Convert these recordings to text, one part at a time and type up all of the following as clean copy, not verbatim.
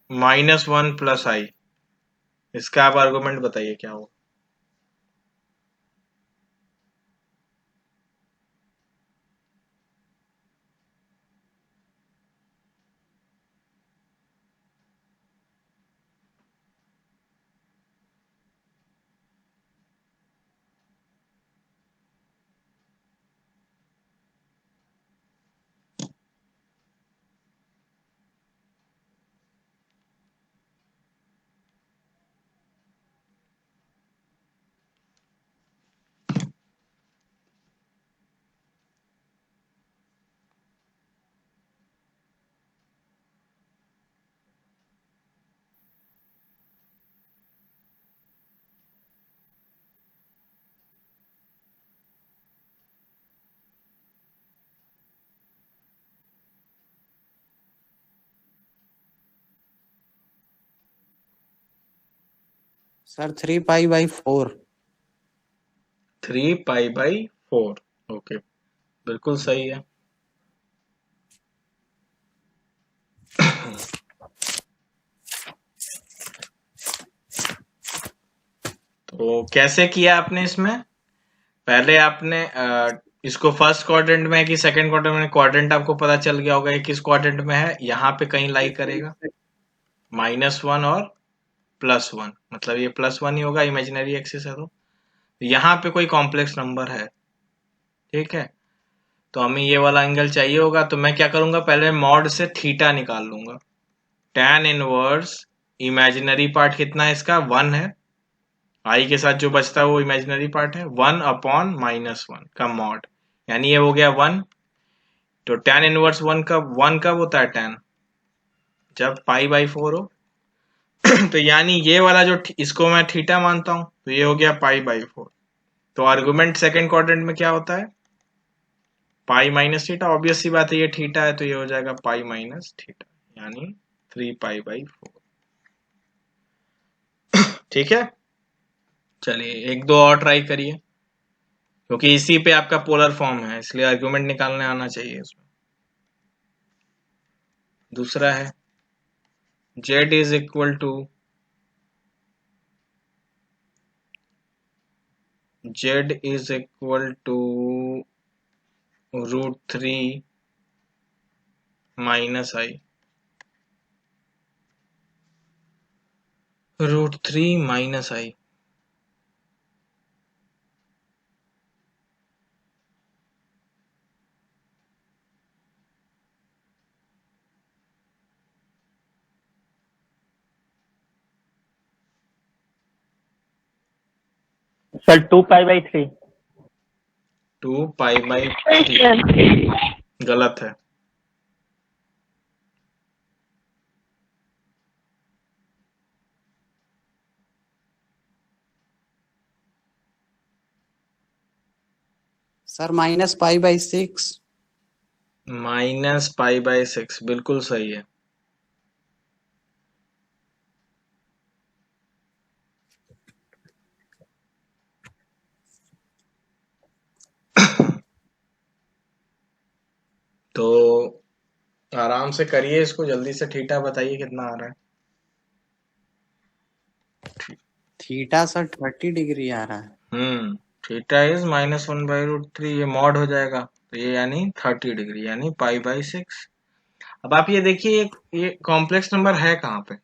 -1 plus आई, इसका आप argument बताइए क्या हो। सर 3π/4। 3π/4, ओके, बिल्कुल सही है। तो कैसे किया आपने इसमें? पहले आपने इसको फर्स्ट क्वाड्रेंट में है कि सेकंड क्वाड्रेंट में? क्वाड्रेंट आपको पता चल गया होगा ये किस क्वाड्रेंट में है, यहाँ पे कहीं लाई करेगा। -1 और +1, मतलब ये +1 ही होगा, इमेजिनरी एक्सिस है तो यहाँ पे कोई कॉम्प्लेक्स नंबर है, ठीक है। तो हमें ये वाला एंगल चाहिए होगा, तो मैं क्या करूंगा, पहले मॉड से थीटा निकाल लूंगा। tan इनवर्स इमेजिनरी पार्ट कितना है इसका, 1 है। आई के साथ जो बचता है वो इमेजिनरी पार्ट है, 1/-1 का मॉड, यानी ये हो गया 1। तो tan इनवर्स 1 कब होता है tan, जब π/4 हो। तो यानी ये वाला जो इसको मैं थीटा मानता हूं, तो ये हो गया π/4। तो आर्गुमेंट सेकंड क्वाड्रेंट में क्या होता है, पाई माइनस थीटा, ऑब्वियस सी बात है ये थीटा है तो ये हो जाएगा पाई माइनस थीटा, यानी 3π/4। ठीक है, चलिए एक दो और ट्राई करिए, क्योंकि इसी पे आपका पोलर फॉर्म है इसलिए आर्गुमेंट निकालने आना चाहिए इसमें। दूसरा है z is equal to √3 minus I, √3 minus I. Sir 2π/3। 2π/3 गलत है। सर -π/6। -π/6 बिल्कुल सही है। तो आराम से करिए इसको, जल्दी से थीटा बताइए कितना आ रहा है। थीटा सर 30 डिग्री आ रहा है। थीटा इज -1/√3, ये मॉड हो जाएगा तो ये यानी 30 डिग्री, यानी π/6। अब आप ये देखिए ये कॉम्प्लेक्स नंबर है कहाँ पे,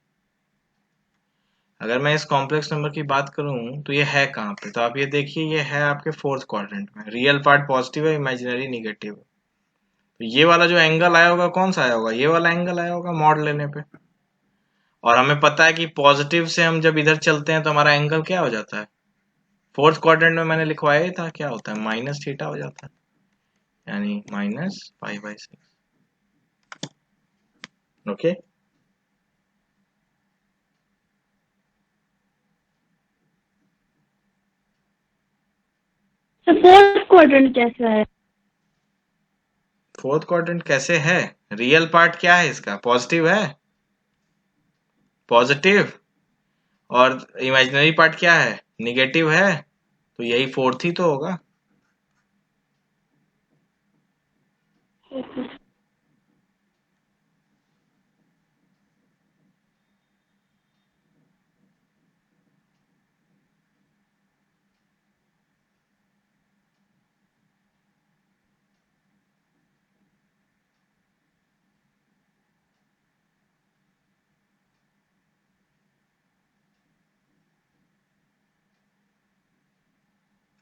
अगर मैं इस कॉम्प्लेक्स नंबर की बात करूं तो ये है कहाँ पे, तो आप ये देखिए ये है आपके फोर्थ क्वाड्रेंट में, रियल पार्ट पॉजिटिव है, इमेजिनरी निगेटिव है। तो ये वाला जो एंगल आया होगा कौन सा आया होगा, ये वाला एंगल आया होगा मॉड लेने पे। और हमें पता है कि पॉजिटिव से हम जब इधर चलते हैं तो हमारा एंगल क्या हो जाता है, फोर्थ क्वाड्रेंट में मैंने लिखवाया ही था, क्या होता है, माइनस थीटा हो जाता है, यानी -π/6। ओके, फोर्थ क्वाड्रेंट कैसा है? फोर्थ क्वाड्रेंट कैसे है, रियल पार्ट क्या है इसका, पॉजिटिव है, पॉजिटिव, और इमेजिनरी पार्ट क्या है, निगेटिव है, तो यही फोर्थ ही तो होगा।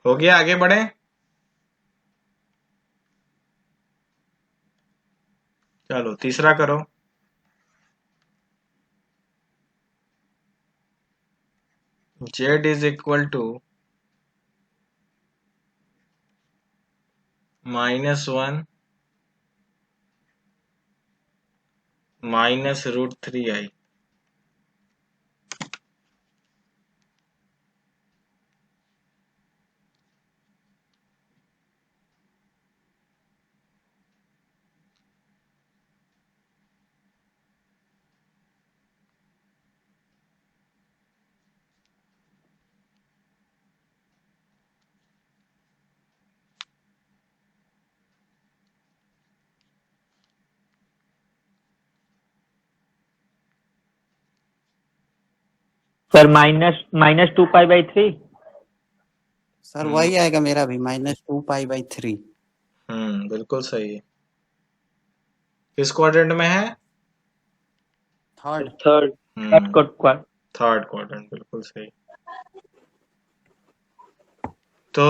हो गया, आगे बढ़े। चलो तीसरा करो। z is equal to -1 minus √3i। Sir minus 2 pi by 3। Sir वही आएगा मेरा भी, -2 पाई/3। बिल्कुल सही है। किस क्वाड्रेंट में है? Third. Third quadrant. Third quadrant, बिल्कुल सही। तो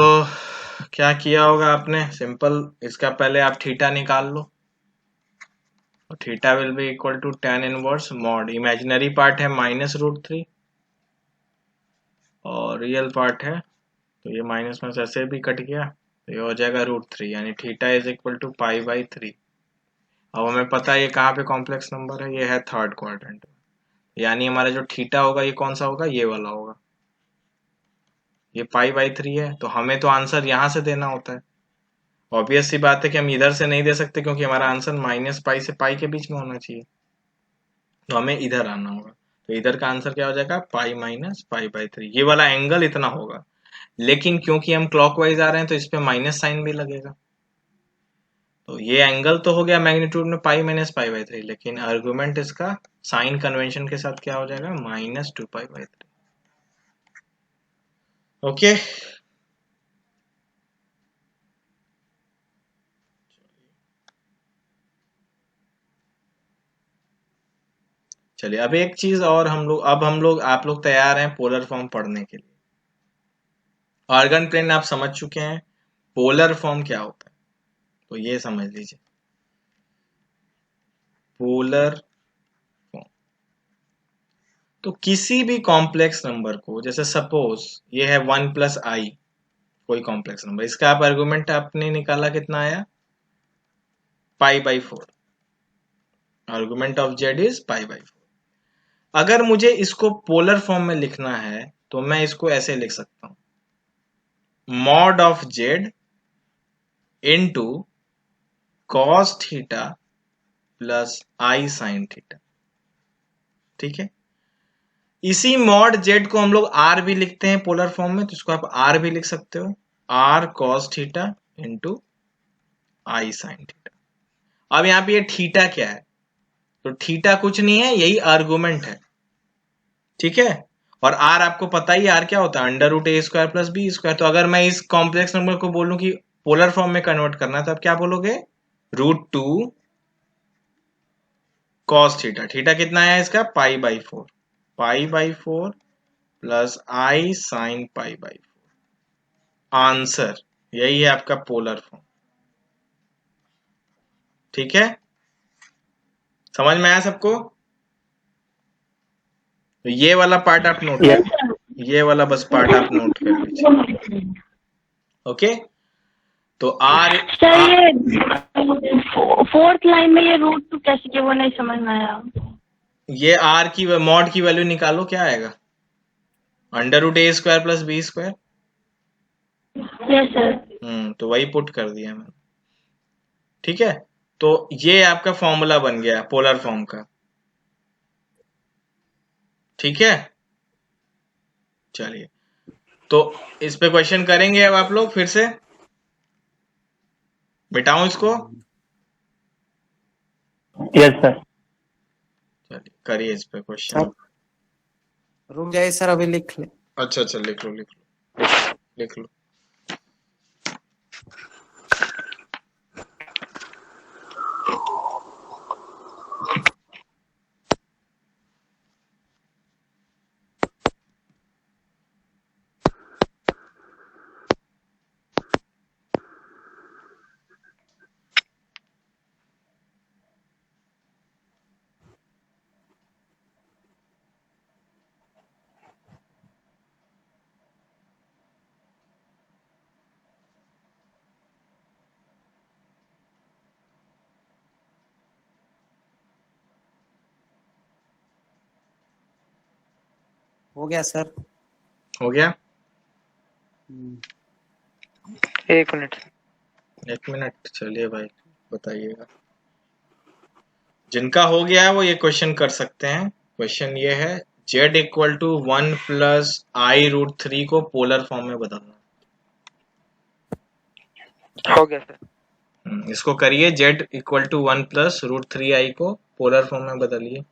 क्या किया होगा आपने? सिंपल, इसका पहले आप थीटा निकाल लो। Theta will be equal to tan inverse mod, imaginary part है -√3 और रियल पार्ट है, तो ये माइनस में से ऐसे भी कट गया, तो ये हो जाएगा √3, यानी थीटा इज इक्वल टू π/3। अब हमें पता है ये कहाँ पे कॉम्प्लेक्स नंबर है, ये है थर्ड क्वाड्रेंट, यानी हमारा जो थीटा होगा ये कौन सा होगा? ये वाला होगा। ये π/3 है, तो हमें तो आंसर यहाँ से देना होता है। ऑब्वियस सी बात है कि हम इधर से नहीं दे सकते, क्योंकि हमारा आंसर -π से π के बीच में होना चाहिए, तो हमें इधर आना होगा। तो इधर का आंसर क्या हो जाएगा? π-π/3। ये वाला एंगल इतना होगा, लेकिन क्योंकि हम क्लॉकवाइज आ रहे हैं तो इस पे माइनस साइन भी लगेगा। तो ये एंगल तो हो गया मैग्नीट्यूड में π-π/3, लेकिन आर्गुमेंट इसका साइन कन्वेंशन के साथ क्या हो जाएगा? -2π/3। ओके, चलिए अब एक चीज और आप लोग तैयार हैं पोलर फॉर्म पढ़ने के लिए। ऑर्गन प्लेन आप समझ चुके हैं, पोलर फॉर्म क्या होता है तो ये समझ लीजिए। पोलर फॉर्म तो किसी भी कॉम्प्लेक्स नंबर को, जैसे सपोज ये है 1+i, कोई कॉम्प्लेक्स नंबर, इसका आप आर्गुमेंट आपने निकाला, कितना आया? π/4। Argument of z is π/4। अगर मुझे इसको पोलर फॉर्म में लिखना है तो मैं इसको ऐसे लिख सकता हूं, mod of z into cos theta plus i sin theta. ठीक है, इसी मॉड z को हम लोग r भी लिखते हैं पोलर फॉर्म में, तो इसको आप r भी लिख सकते हो, r cos theta into i sin theta. अब यहाँ पे ये थीटा क्या है? तो थीटा कुछ नहीं है, यही आर्गुमेंट है। ठीक है, और r आपको पता ही r क्या होता है? √a² plus b²। तो अगर मैं इस कॉम्प्लेक्स नंबर को बोलूं कि पोलर फॉर्म में कन्वर्ट करना है, तो आप क्या बोलोगे? √2 cos थीटा। थीटा कितना है इसका? π/4। π/4 प्लस i sin π/4। आंसर यही है आपका पोलर फॉर्म। ठीक है, समझ में आया सबको? तो ये वाला पार्ट आप नोट Yes. कर, ये वाला बस पार्ट आप नोट कर लीजिए। ओके, तो सर ये फोर्थ लाइन में ये √2 कैसे किया वो नहीं समझ में आया। ये r की मॉड की वैल्यू निकालो, क्या आएगा? √a² plus b²। Yes sir. तो वही पुट कर दिया मैंने। ठीक है, तो ये आपका फॉर्मूला बन गया पोलर फॉर्म का। ठीक है, चलिए तो इस पे क्वेश्चन करेंगे अब आप लोग फिर से। मिटाऊं इसको? Yes sir. चलिए करिए इस पे क्वेश्चन। सर रुक जाइए सर, अभी लिख ले। अच्छा लिख लो। हो गया सर। हो गया? एक मिनट। 1 मिनट, चलिए भाई बताइएगा। जिनका हो गया है वो ये क्वेश्चन कर सकते हैं। क्वेश्चन ये है, z equal to 1 plus i√3 को पोलर फॉर्म में बदलना। हो गया सर। इसको करिए, z equal to 1 plus √3i को पोलर फॉर्म में बदलिए।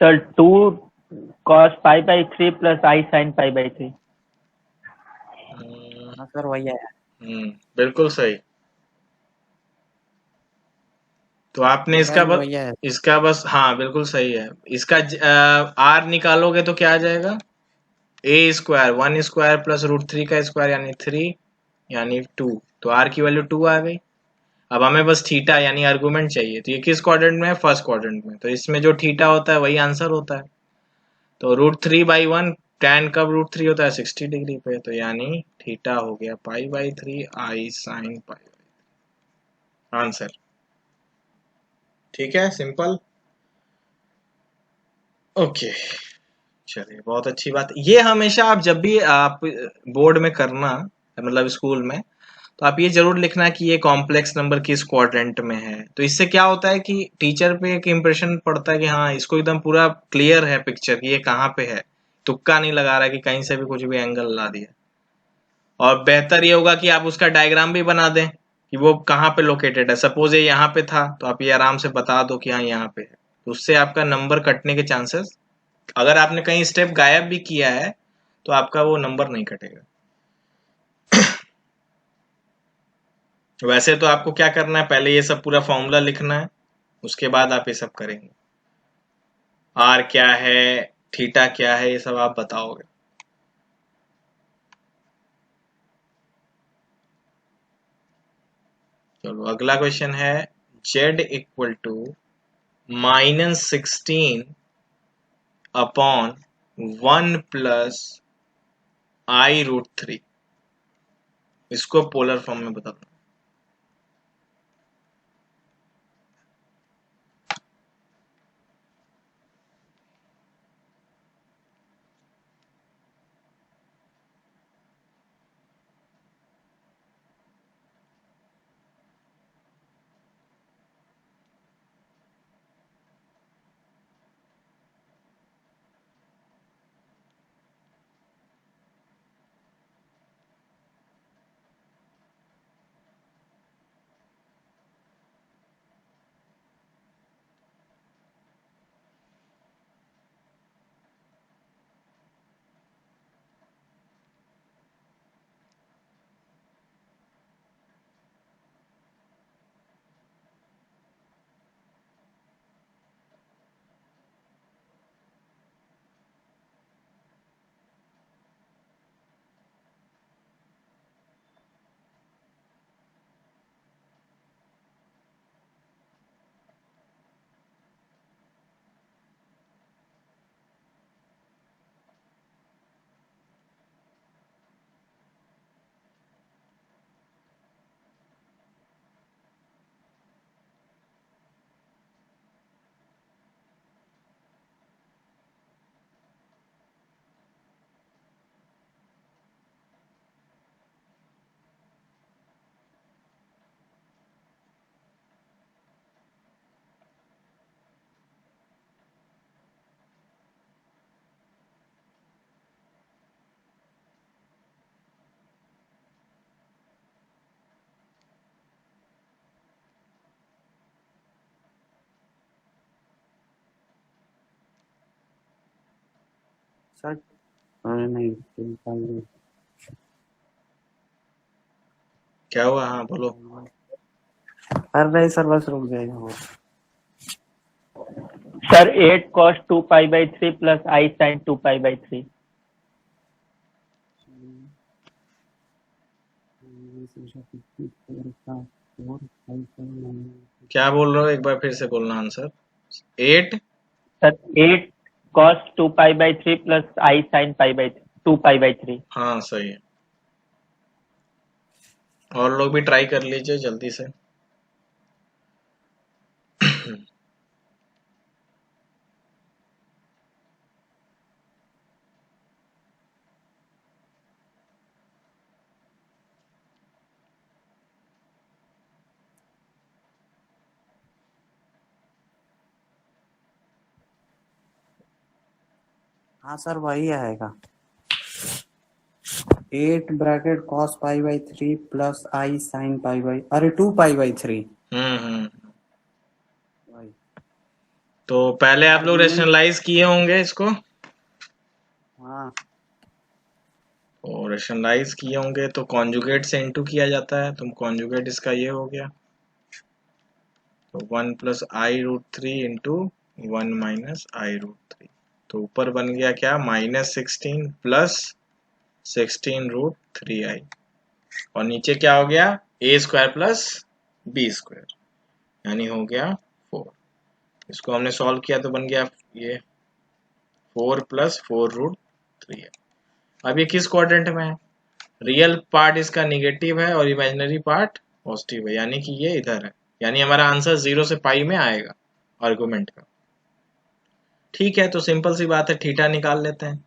Sir 2 cos pi by 3 plus I sin pi by 3। हाँ सर वही आया। बिल्कुल सही। तो आपने वही आया। इसका बस, हाँ बिल्कुल सही है। इसका r निकालोगे तो क्या आ जाएगा? a स्क्वायर 1 स्क्वायर प्लस √3 का स्क्वायर यानी 3 यानी 2। तो r की वैल्यू 2 आ गई। अब हमें बस थीटा यानी आर्गुमेंट चाहिए। तो ये किस क्वाड्रेंट में है? फर्स्ट क्वाड्रेंट में। तो इसमें जो थीटा होता है वही आंसर होता है। तो √3/1 tan कब √3 होता है? 60 डिग्री पे। तो यानी थीटा हो गया π/3 I sin π। आंसर ठीक है, सिंपल। ओके, चलिए बहुत अच्छी बात। ये हमेशा आप जब भी आप बोर्ड में करना, मतलब स्कूल में, तो आप ये जरूर लिखना कि ये कॉम्प्लेक्स नंबर किस क्वाड्रेंट में है। तो इससे क्या होता है कि टीचर पे एक इम्प्रेशन पड़ता है कि हाँ इसको एकदम पूरा क्लियर है पिक्चर कि ये कहाँ पे है, तुक्का नहीं लगा रहा है कि कहीं से भी कुछ भी एंगल ला दिया। और बेहतर ये होगा कि आप उसका डायग्राम भी बना दें कि वो कहाँ पे लोकेटेड है। सपोज ये यहाँ पे था तो आप ये आराम से बता दो कि हाँ यहाँ पे है। तो उससे आपका नंबर कटने के चांसेस, अगर आपने कहीं स्टेप गायब भी किया है तो आपका वो नंबर नहीं कटेगा। वैसे तो आपको क्या करना है, पहले ये सब पूरा फॉर्मूला लिखना है, उसके बाद आप ये सब करेंगे। आर क्या है, थीटा क्या है, ये सब आप बताओगे। चलो अगला क्वेश्चन है, z equal to -16 upon 1 plus i√3, इसको पोलर फॉर्म में बताना। सर नहीं, क्या हुआ? हाँ बोलो। कर रहे सर, बस रुक जाएगा। Sir 8 cos 2 pi by 3 plus I sin 2 pi by 3। क्या बोल रहे हो, एक बार फिर से बोलना answer. 8 sir 8 cos 2 pi by 3 plus I sin 2 pi by 3। हाँ सही है। और लोग भी ट्राई कर लीजिए जल्दी से। हाँ सर वही आएगा 8 bracket cos pi by 3 plus I sine pi by 2 pi by 3। हम्म। वही तो पहले आप लोग आर्गुमेंट। रेशनलाइज किए होंगे इसको, हाँ और रेशनलाइज किए होंगे तो कॉन्जुगेट से इनटू किया जाता है, तो कॉन्जुगेट इसका ये हो गया, तो 1 प्लस आई रूट थ्री इंटू 1 माइनस आई रूट थ्री। तो ऊपर बन गया क्या, -16 प्लस 16 रूट थ्री आई, और नीचे क्या हो गया, ए स्क्वायर प्लस बी स्क्वायर, यानी हो गया 4। इसको हमने सॉल्व किया तो बन गया ये 4 प्लस 4 रूट थ्री है। अब ये किस क्वाड्रेंट में है, रियल पार्ट इसका निगेटिव है और इमेजिनरी पार्ट पॉजिटिव है, यानी कि ये इधर है, यानी हमारा आंसर 0 से पाई में आएगा आर्गुमेंट का। ठीक है, तो सिंपल सी बात है, थीटा निकाल लेते हैं।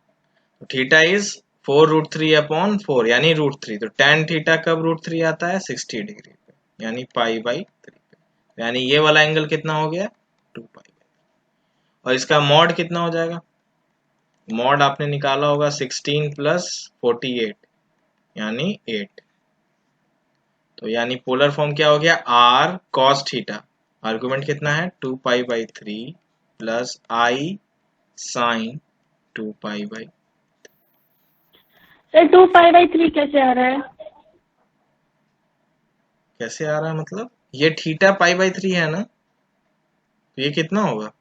तो theta is 4 root three upon 4 यानी रूट थ्री, तो टेन थीटा कब रूट थ्री आता है, 60 डिग्री पे, यानी पाई बाई 3 पे, यानी ये वाला एंगल कितना हो गया, 2 पाई। और इसका मॉड कितना हो जाएगा, मॉड आपने निकाला होगा 16 प्लस 48 यानी 8। तो यानी पोलर फॉर्म क्या हो गया, r cos थीटा, आर्गुमेंट कितना है 2 pi by 3 plus i sine 2 pi by. Sir 2 pi by 3 कैसे आ रहा है? कैसे आ रहा है मतलब, ये थीटा पाई बाई 3 है ना, तो ये कितना होगा,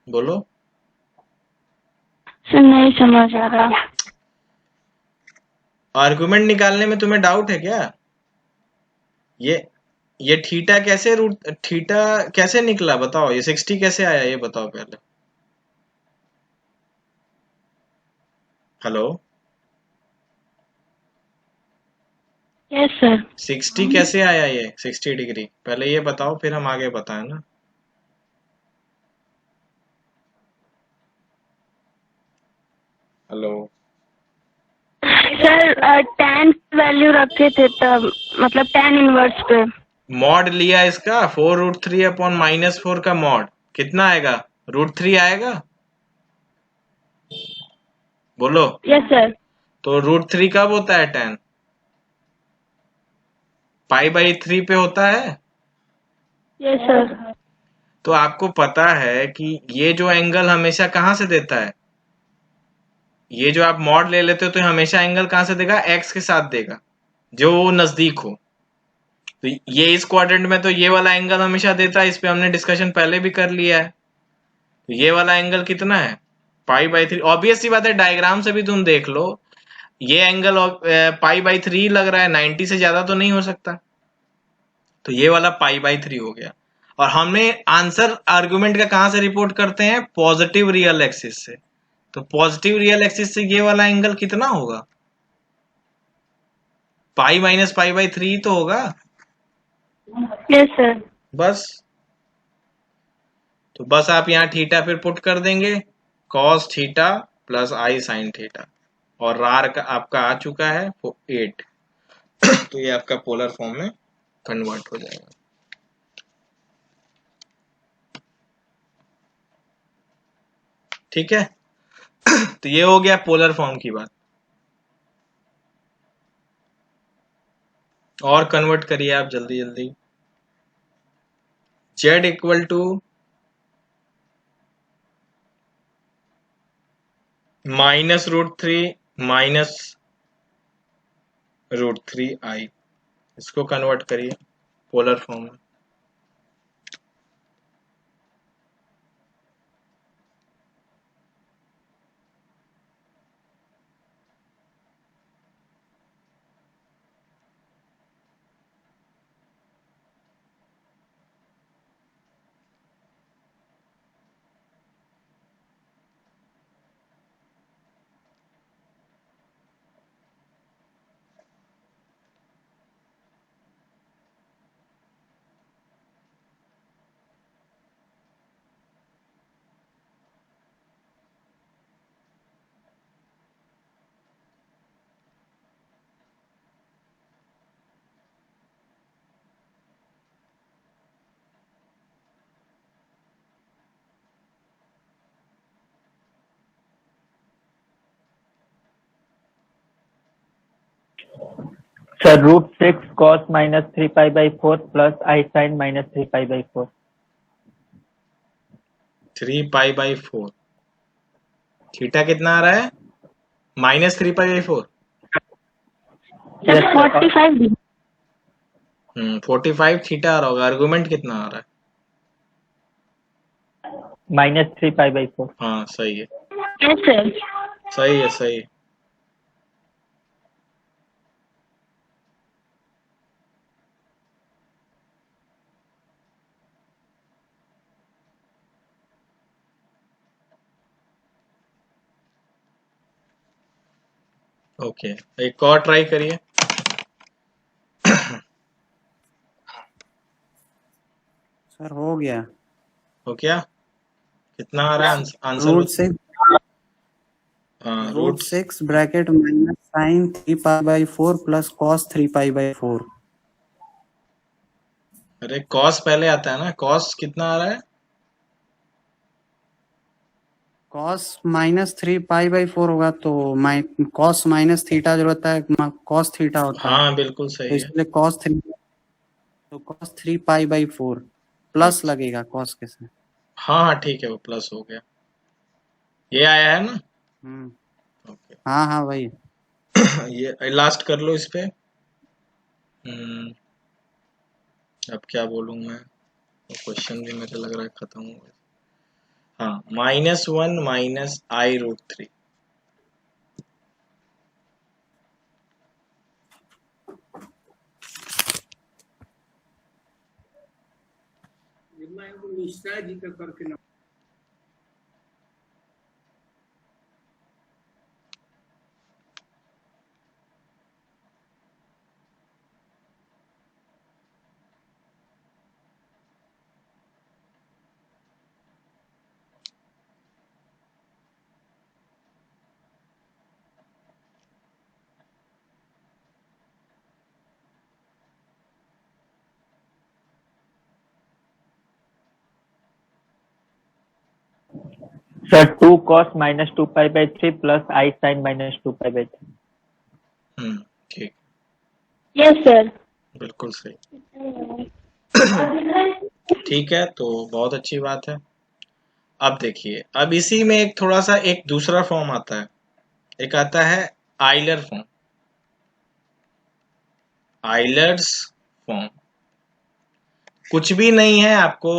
बोलो। सर नहीं समझ आ रहा। आर्गुमेंट निकालने में तुम्हें डाउट है क्या, ये थीटा कैसे रूट थीटा कैसे निकला बताओ, ये 60 कैसे आया ये बताओ पहले। Hello, yes sir. 60 कैसे आया ये 60 डिग्री, पहले ये बताओ फिर हम आगे बताएं ना। हेलो, सर tan वैल्यू रखे थे तब, मतलब tan इनवर्स पे। मॉड लिया इसका 4 रूट थ्री अपॉन -4 का मॉड कितना आएगा, रूट थ्री आएगा, बोलो। Yes sir. तो रूट थ्री कब होता है, टेन पाई बाई 3 पे होता है। Yes sir. तो आपको पता है कि ये जो एंगल हमेशा कहां से देता है, ये जो आप मॉड ले लेते हो तो हमेशा एंगल कहां से देगा, एक्स के साथ देगा, जो नजदीक हो। तो ये इस क्वाड्रेंट में तो ये वाला एंगल हमेशा देता है, इस पे हमने डिस्कशन पहले भी कर लिया है। तो ये वाला एंगल कितना है, पाई बाई 3, ऑब्वियस सी बात है, डायग्राम से भी तुम देख लो, ये एंगल पाई बाई 3 लग रहा है, 90 से ज्यादा तो नहीं हो सकता, तो ये वाला पाई बाई 3 हो गया। और हमें आंसर आर्गुमेंट का कहां से रिपोर्ट करते हैं, पॉजिटिव रियल एक्सिस से, तो पॉजिटिव रियल एक्सिस से ये वाला एंगल कितना होगा, पाई माइनस पाई बाई 3 तो होगा, यस सर। बस। तो बस आप यहाँ थीटा फिर पुट कर देंगे, cos थीटा प्लस आई साइन थीटा, और रार का आपका आ चुका है 8। तो ये आपका पोलर फॉर्म में कन्वर्ट हो जाएगा। ठीक है, तो ये हो गया पोलर फॉर्म की बात। और कन्वर्ट करिए आप जल्दी जल्दी, z equal to -√3 minus √3i, इसको कन्वर्ट करिए पोलर फॉर्म में। Sir √6 cos -3π/4 plus I sin -3π/4। 3π/4 थीटा कितना आ रहा है? -3π/4। Sir Yes, sir. 45 degree. 45 theta आ रहा होगा। आर्गुमेंट कितना आ रहा है? -3π/4। हाँ सही है, यस सर। सही है, सही है। ओके, एक और ट्राई करिए। सर हो गया। हो क्या? कितना आ रहा है answer? Root six bracket minus sine 3π/4 plus cos 3π/4। अरे कॉस पहले आता है ना। कॉस कितना आ रहा है? कॉस -3π/4 होगा तो कॉस माइनस थीटा जो होता है कॉस थीटा होता है, हाँ बिल्कुल तो सही है। इसलिए कॉस 3π/4 प्लस लगेगा कॉस के साथ। हाँ हाँ ठीक है, वो प्लस हो गया। ये आया है ना? ओके। हाँ हाँ वही। ये लास्ट कर लो इस पे। अब क्या बोलूँ मैं? क्वेश्चन भी मुझे लग रहा है खत्म हो गया। हाँ, -1 - I√3। मिश्रा जी का करके ना। Sir 2 cos -2π/3 plus I sin -2π/3। ठीक, यस सर। बिल्कुल सही। ठीक है, तो बहुत अच्छी बात है। अब देखिए, अब इसी में एक थोड़ा सा एक दूसरा फॉर्म आता है। एक आता है आइलर फॉर्म। आइलर्स फॉर्म कुछ भी नहीं है। आपको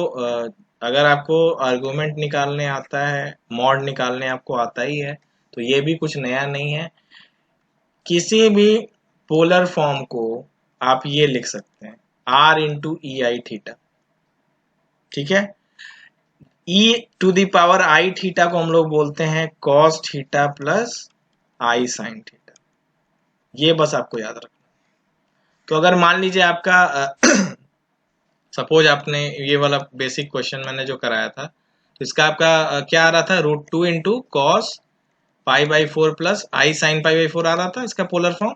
अगर आपको आर्गुमेंट निकालने आता है, मॉड निकालने आपको आता ही है, तो ये भी कुछ नया नहीं है। किसी भी पोलर फॉर्म को आप ये लिख सकते हैं R×EI थीटा। ठीक है, e⁻I थीटा को हम लोग बोलते हैं cos theta plus I sin theta. ये बस आपको याद रखना। तो अगर मान लीजिए आपका सपोज आपने ये वाला बेसिक क्वेश्चन मैंने जो कराया था, तो इसका आपका क्या आ रहा था? √2 into cos π/4 plus I sin π/4 आ रहा था इसका पोलर फॉर्म।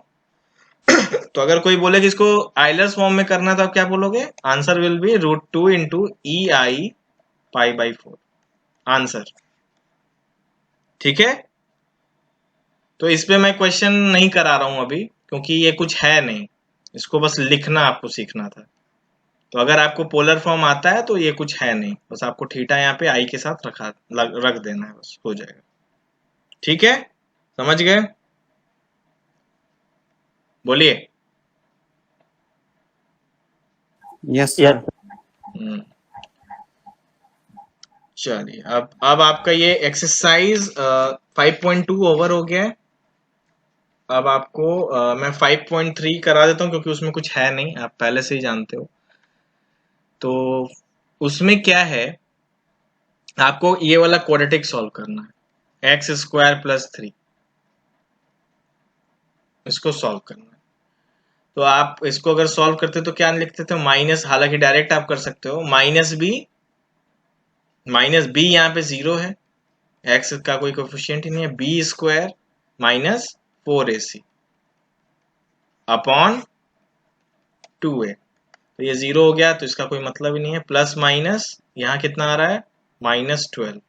तो अगर कोई बोले कि इसको आइलर्स फॉर्म में करना, तो आप क्या बोलोगे? Answer will be √2 into EI π/4 answer. ठीक है, तो इस पे मैं क्वेश्चन नहीं करा रहा हूं अभी, क्योंकि ये कुछ है नहीं। इसको बस लिखना आपको सीखना था। तो अगर आपको पोलर फॉर्म आता है तो ये कुछ है नहीं, बस आपको थीटा यहाँ पे आई के साथ रख देना है, बस हो जाएगा। ठीक है, समझ गए? बोलिए। Yes sir. चलिए, अब आपका ये एक्सरसाइज 5.2 ओवर हो गया है। अब आपको मैं 5.3 करा देता हूँ, क्योंकि उसमें कुछ है नहीं, आप पहले से ही जानते हो। तो उसमें क्या है, आपको ये वाला क्वाड्रेटिक सॉल्व करना है। x² + 3 इसको सॉल्व करना है। तो आप इसको अगर सॉल्व करते तो क्या लिखते थे? माइनस, हालांकि डायरेक्ट आप कर सकते हो, -b यहाँ पे 0 है, x का कोई कोफिशिएंट ही नहीं है, b² - 4ac अपॉन 2a। तो ये 0 हो गया, तो इसका कोई मतलब ही नहीं है। प्लस माइनस यहाँ कितना आ रहा है? -12।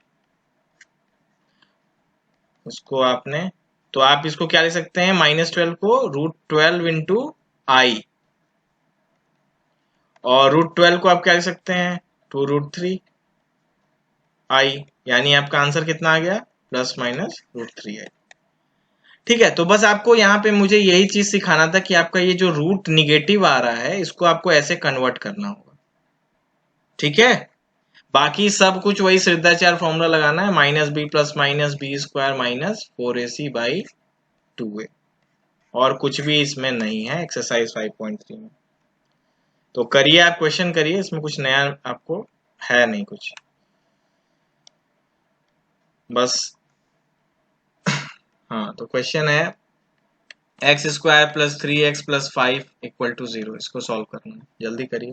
उसको आपने तो आप इसको क्या लिख सकते हैं, -12 को √12 इंटू आई, और √12 को आप क्या लिख सकते हैं, 2√3 आई, यानी आपका आंसर कितना आ गया, ±√3 आई। ठीक है, तो बस आपको यहाँ पे मुझे यही चीज सिखाना था कि आपका ये जो रूट निगेटिव आ रहा है इसको आपको ऐसे कन्वर्ट करना होगा। ठीक है, बाकी सब कुछ वही सिद्धाचार फॉर्मूला लगाना है, -b + -b² -4ac/2a, और कुछ भी इसमें नहीं है एक्सरसाइज 5.3 में। तो करिए, आप क्वेश्चन करिए, इसमें कुछ नया आपको है नहीं कुछ, बस। हाँ, तो क्वेश्चन है x² + 3x + 5 = 0, इसको सॉल्व करना है, जल्दी करिए।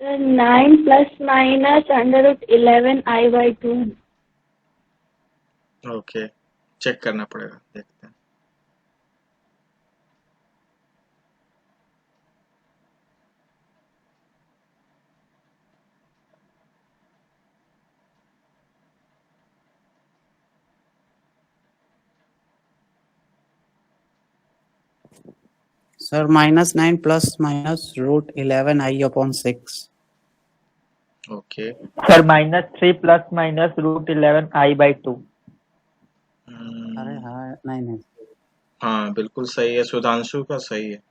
Sir 9 ± √11i/2। ओके, चेक करना पड़ेगा, देखते हैं। Sir -9 ±√11i/6। Okay, sir -3 ± √11i/2। अरे हाँ, नहीं नहीं। हाँ बिल्कुल सही है, सुधांशु का सही है।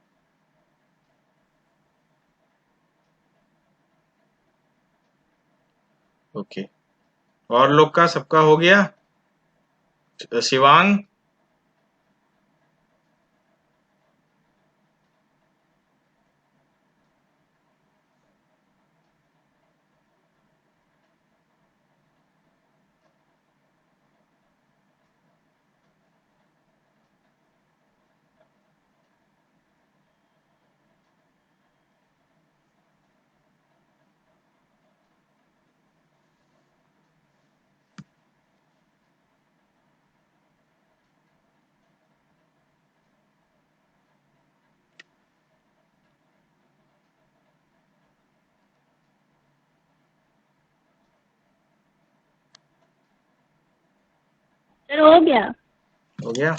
ओके, और लोग का सबका हो गया, शिवांग? सर हो गया। हो गया,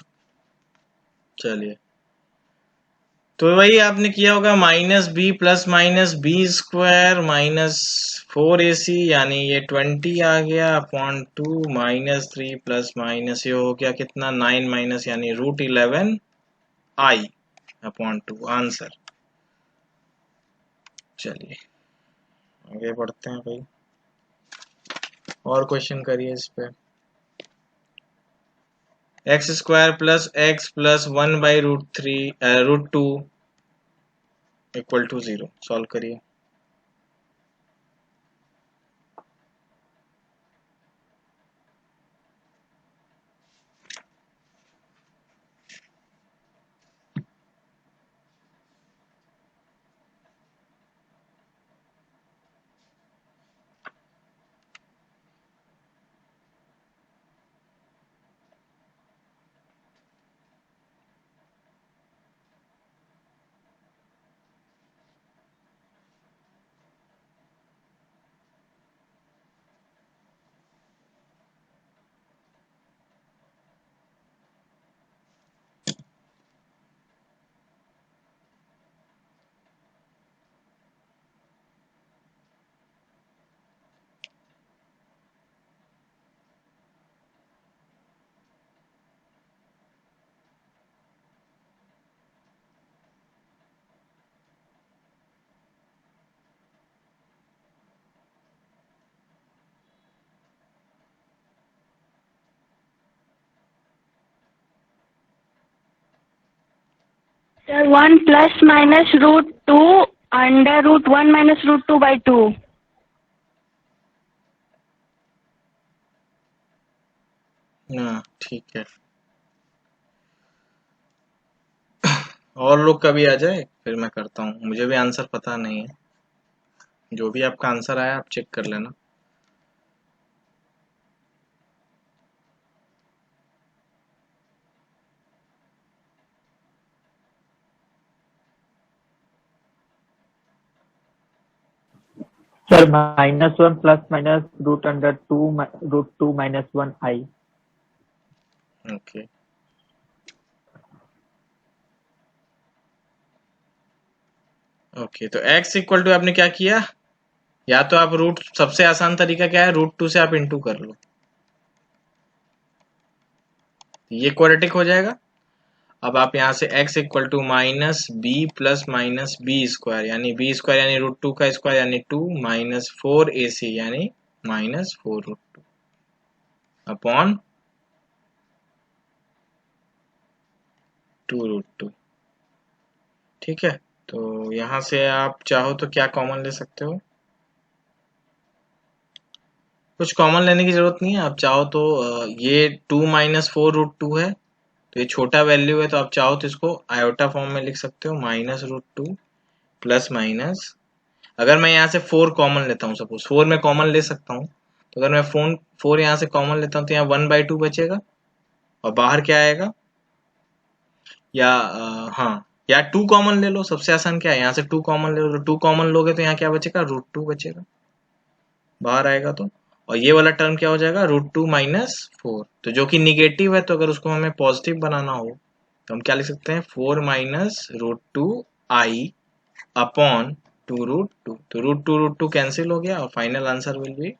चलिए। तो वही आपने किया होगा, -b + -b² -4ac, यानी ये 20 आ गया अपॉन 2, -3 + ये हो गया कितना, 9 यानी √11 आई अपॉन 2, आंसर। चलिए आगे बढ़ते हैं भाई, और क्वेश्चन करिए इस पे। x² + x + 1/√2 = 0, सॉल्व करिए। Sir 1 plus minus root 2 under root 1 minus root 2 by 2। हाँ ठीक है। और लोग कभी आ जाए फिर मैं करता हूँ, मुझे भी आंसर पता नहीं है। जो भी आपका आंसर आया आप चेक कर लेना। Sir -1 plus minus root under root 2 minus 1 i. Okay okay, तो x इक्वल टू आपने क्या किया, या तो आप रूट, सबसे आसान तरीका क्या है, रूट 2 से आप इंटू कर लो, ये क्वाड्रेटिक हो जाएगा। अब आप यहाँ से x equal to minus b plus minus b square, यानी बी स्क्वायर यानी रूट 2 का स्क्वायर यानी 2 माइनस 4ac यानी माइनस 4 रूट 2 अपॉन 2 रूट 2। ठीक है, तो यहाँ से आप चाहो तो क्या कॉमन ले सकते हो, कुछ कॉमन लेने की जरूरत नहीं है। आप चाहो तो ये 2 माइनस 4 रूट 2 है, तो ये छोटा वैल्यू है, तो आप चाहो तो इसको आयोटा फॉर्म में लिख सकते हो, माइनस रूट 2 प्लस माइनस, अगर मैं यहाँ से 4 कॉमन लेता हूँ, सपोज 4 मैं कॉमन ले सकता हूँ, तो अगर मैं 4 यहाँ से कॉमन लेता हूँ तो यहाँ 1/2 बचेगा, और बाहर क्या आएगा, या हाँ, या 2 कॉमन ले लो, सबसे आसान क्या है, यहाँ से 2 कॉमन ले लो, तो 2 कॉमन लोगे तो यहाँ क्या बचेगा, रूट 2 बचेगा, बाहर आएगा तो, और ये वाला टर्म क्या हो जाएगा, रूट 2 माइनस 4, तो जो कि निगेटिव है, तो अगर उसको हमें पॉजिटिव बनाना हो तो हम क्या लिख सकते हैं, 4 minus root 2 i upon 2 root 2, तो रूट 2 कैंसिल हो गया, और final answer will be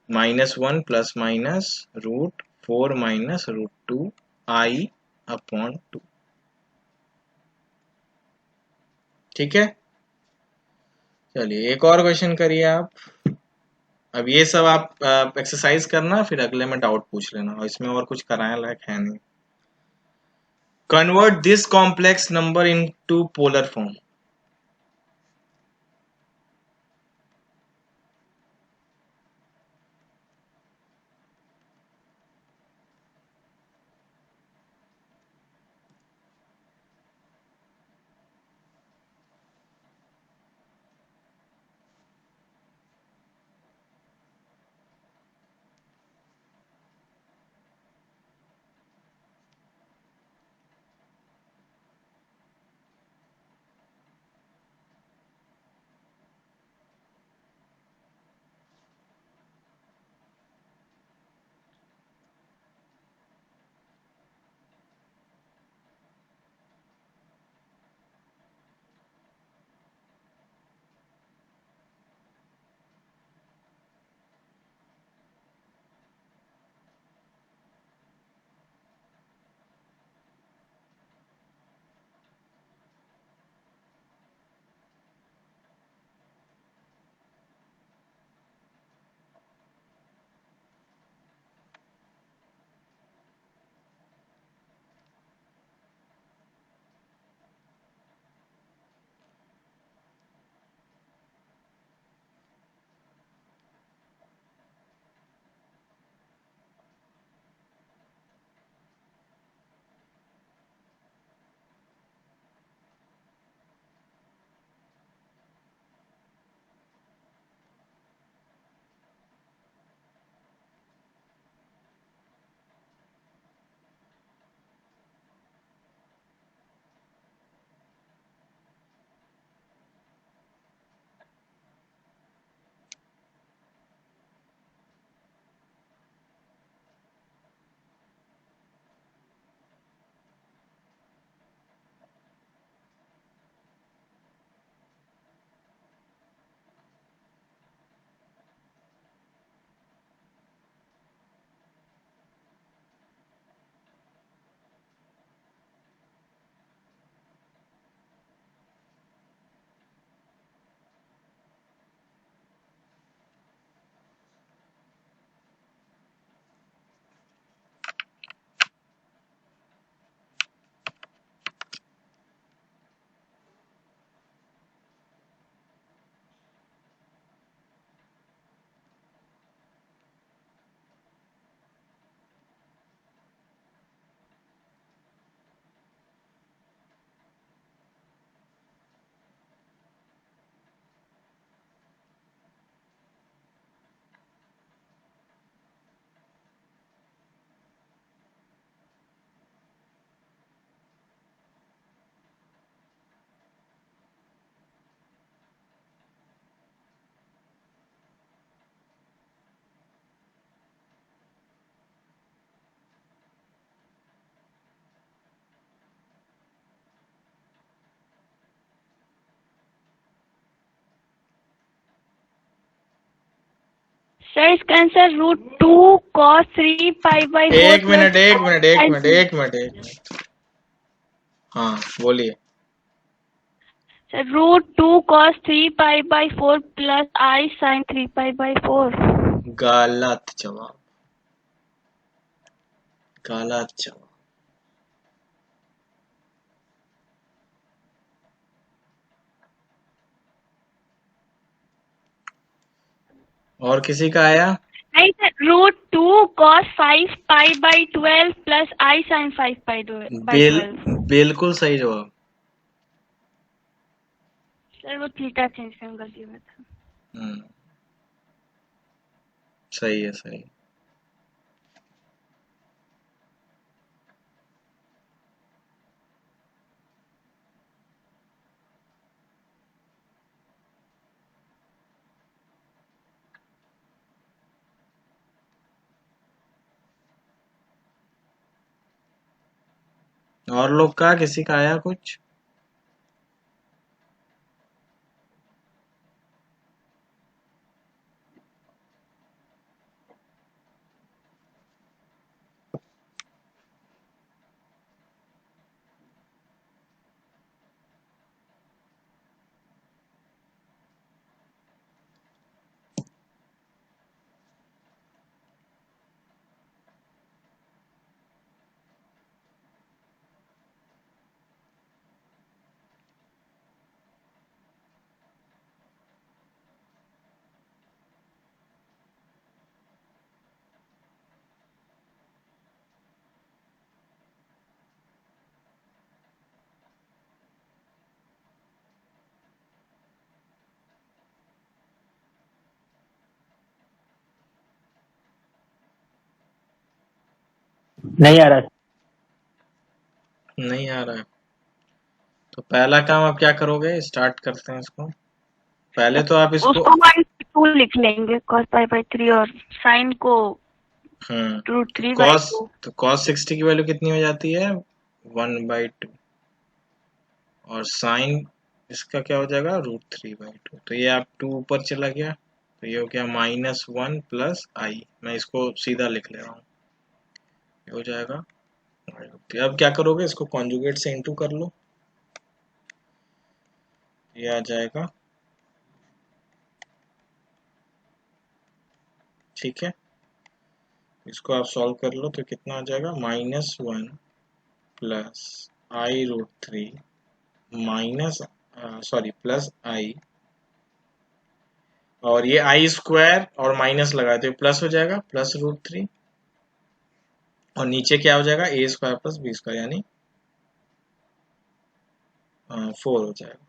-1 plus minus root 4 minus root 2 i upon 2। ठीक है, चलिए एक और क्वेश्चन करिए आप। अब ये सब आप एक्सरसाइज करना, फिर अगले में डाउट पूछ लेना, और इसमें और कुछ कराने लायक है नहीं। Convert this complex number into polar form. Sir इसका आंसर √2 cos 3 pi/4 एक मिनट प्लस एक मिनट एक मिनट एक मिनट एक मिनट हाँ बोलिए। Sir √2 cos 3 pi/4 plus I sin 3 pi/4। गलत जवाब, गलत जवाब। और किसी का आया? नहीं sir √2 cos 5 pi/12 plus I sin 5 pi/12। बिल्कुल सही जवाब। सर वो थीटा चेंज करने में गलती हुआ था। सही है सही है। और लोग का किसी का आया कुछ? नहीं आ रहा। नहीं आ रहा है। तो पहला काम आप क्या करोगे? स्टार्ट करते हैं इसको। पहले तो आप इसको उसको 1/2 लिख लेंगे cos pi/3 और साइन को √3/2। कॉस, तो कॉस 60 की वैल्यू कितनी हो जाती है? 1/2। और साइन इसका क्या हो जाएगा? √3/2। तो ये आप 2 ऊपर चला गया, तो ये हो गया -1 प्लस आई। मैं इसको सीधा लिख ले रहा हूँ, ये हो जाएगा। अब क्या करोगे? इसको कॉन्जुगेट से इंटू कर लो, ये आ जाएगा। ठीक है, इसको आप सॉल्व कर लो तो कितना आ जाएगा? -1 प्लस I√3 माइनस प्लस आई, और ये आई स्क्वायर और माइनस लगा दो, प्लस हो जाएगा प्लस √3, और नीचे क्या हो जाएगा? a square plus B square, यानी 4 हो जाएगा।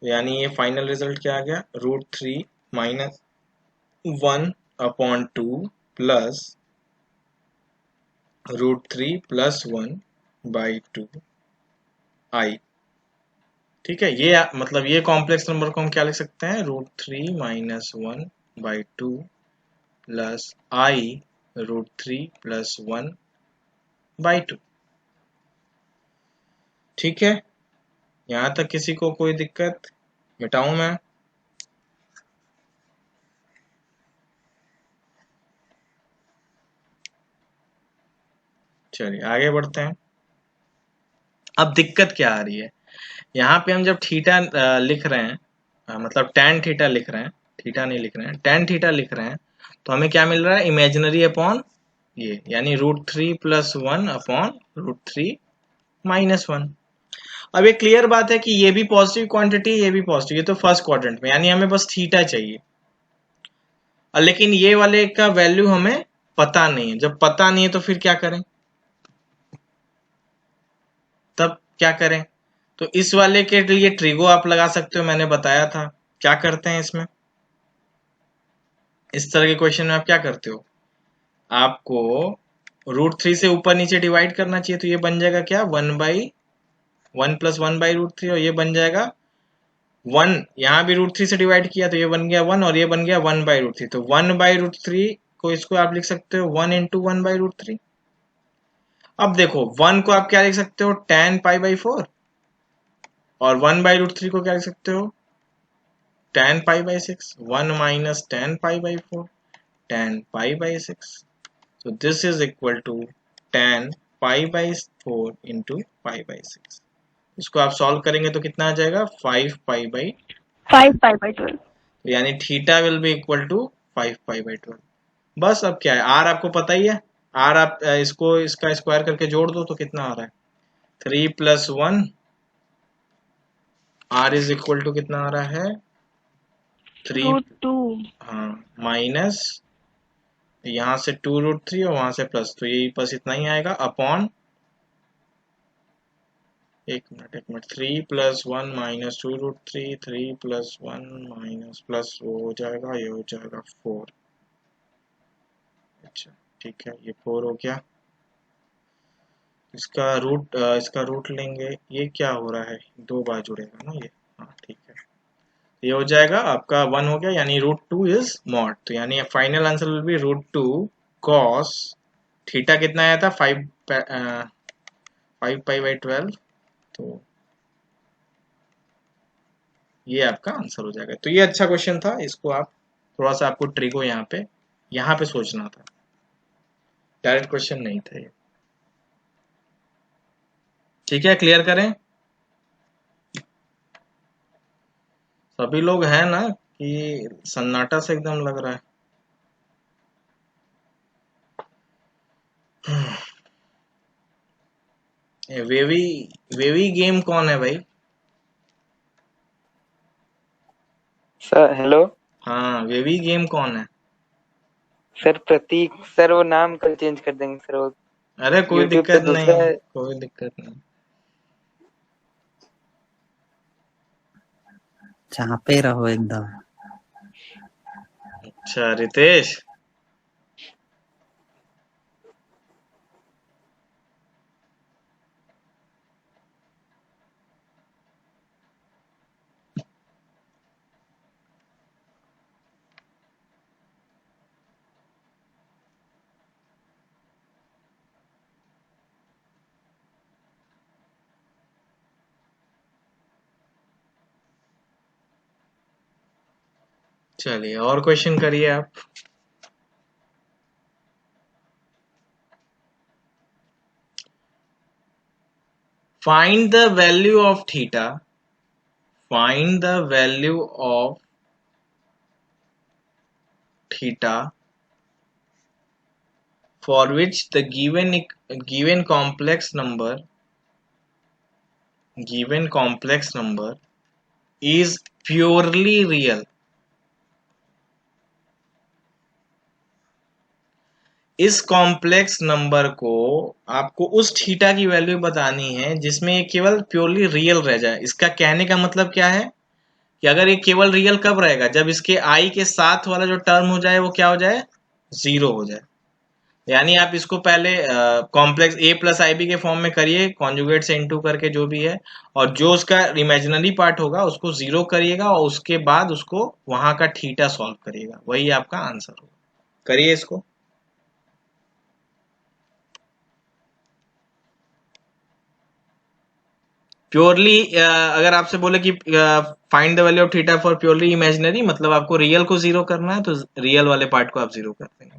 तो यानी ये फाइनल रिजल्ट क्या आ गया? √3 माइनस 1/2 प्लस √3 प्लस 1/2 आई। ठीक है, ये मतलब ये कॉम्प्लेक्स नंबर को हम क्या लिख सकते हैं? √3 माइनस 1/2 प्लस आई √3 प्लस 1/2। ठीक है, यहाँ तक किसी को कोई दिक्कत? मिटाऊं मैं? चलिए आगे बढ़ते हैं। अब दिक्कत क्या आ रही है? यहाँ पे हम जब थीटा लिख रहे हैं, मतलब tan थीटा लिख रहे हैं, थीटा नहीं लिख रहे हैं, tan थीटा लिख रहे हैं, तो हमें क्या मिल रहा है? इमेजिनरी अपॉन ये, यानी √3 प्लस 1 अपॉन √3 माइनस 1। अब ये क्लियर बात है कि ये भी पॉजिटिव क्वांटिटी, ये भी पॉजिटिव, ये तो फर्स्ट क्वाड्रेंट में, यानी हमें बस थीटा चाहिए। लेकिन ये वाले का वैल्यू हमें पता नहीं है। जब पता नहीं है तो फिर क्या करें? तब क्या करें? तो इस वाले के लिए ट्रिगो आप लगा सकते हो, मैंने बताया था। क्या करते हैं इसमें? इस तरह के क्वेश्चन में आप क्या करते हो? आपको √3 से ऊपर नीचे डिवाइड करना चाहिए, तो ये बन जाएगा क्या? 1/1 प्लस 1/√3, और ये बन जाएगा 1। यहाँ भी √3 से डिवाइड किया तो ये बन गया 1, और ये बन गया 1/√3। तो 1/√3 को इसको आप लिख सकते हो 1 इंटू 1/√3। अब देखो 1 को आप क्या लिख सकते हो? tan π/4, और 1/√3 को क्या लिख सकते हो? tan pi by 6, 1 minus tan pi by 4, tan pi by 6. So this is equal to tan pi by 4 into pi by 6. इसको आप सॉल्व करेंगे तो कितना आ जाएगा 5 pi by, 5 pi by 12. यानी theta will be equal to 5 pi by 12. बस अब क्या है, आर आपको पता ही है, आर आप इसको इसका स्क्वायर करके जोड़ दो तो कितना आ रहा है 3 plus 1, r is equal to कितना आ रहा है 3, √2. हाँ माइनस यहाँ से 2√3 और वहां से प्लस, तो यही बस इतना ही आएगा अपॉन, एक minute 3 plus 1 minus 2√3, 3 plus 1 minus plus वो हो जाएगा, ये हो जाएगा 4. अच्छा ठीक है, ये 4 हो गया, इसका रूट लेंगे, ये क्या हो रहा है, दो बार जुड़ेगा ना ये, हाँ ठीक है, ये हो जाएगा आपका 1 हो गया, यानी √2 इज मॉड. तो यानी final answer will be √2 cos theta कितना आया था 5 pi by 12. तो ये आपका आंसर हो जाएगा. तो ये अच्छा क्वेश्चन था, इसको आप थोड़ा सा आपको ट्रिको यहाँ पे सोचना था, डायरेक्ट क्वेश्चन नहीं था ये. ठीक है, क्लियर करें सभी लोग, हैं ना कि सन्नाटा से एकदम लग रहा है. ये वेवी वेवी गेम कौन है भाई? Sir hello. हाँ वेवी गेम कौन है? सर प्रतीक सर, वो नाम कल चेंज कर देंगे सर. वो अरे कोई यूट्यूब पे दिक्कत दूसरा नहीं, है. कोई दिक्कत नहीं. चापे रहो एकदम. अच्छा रितेश, चलिए और क्वेश्चन करिए आप. Find the value of theta, find the value of theta for which the given complex number is purely real. इस कॉम्प्लेक्स नंबर को आपको उस थीटा की वैल्यू बतानी है जिसमें ये केवल प्योरली रियल रह जाए. इसका कहने का मतलब क्या है कि अगर ये केवल रियल कब रहेगा, जब इसके आई के साथ वाला जो टर्म हो जाए वो क्या हो जाए, 0 हो जाए. यानी आप इसको पहले complex a plus i b के फॉर्म में करिए, कॉन्जुगेट से इनटू करके जो भी है, और जो उसका इमेजिनरी पार्ट होगा उसको 0 करिएगा और उसके बाद उसको वहां का थीटा सॉल्व करिएगा, वही आपका आंसर होगा. करिए इसको. प्योरली अगर आपसे बोले कि find the value of theta for purely imaginary, मतलब आपको रियल को 0 करना है, तो रियल वाले पार्ट को आप 0 कर देंगे.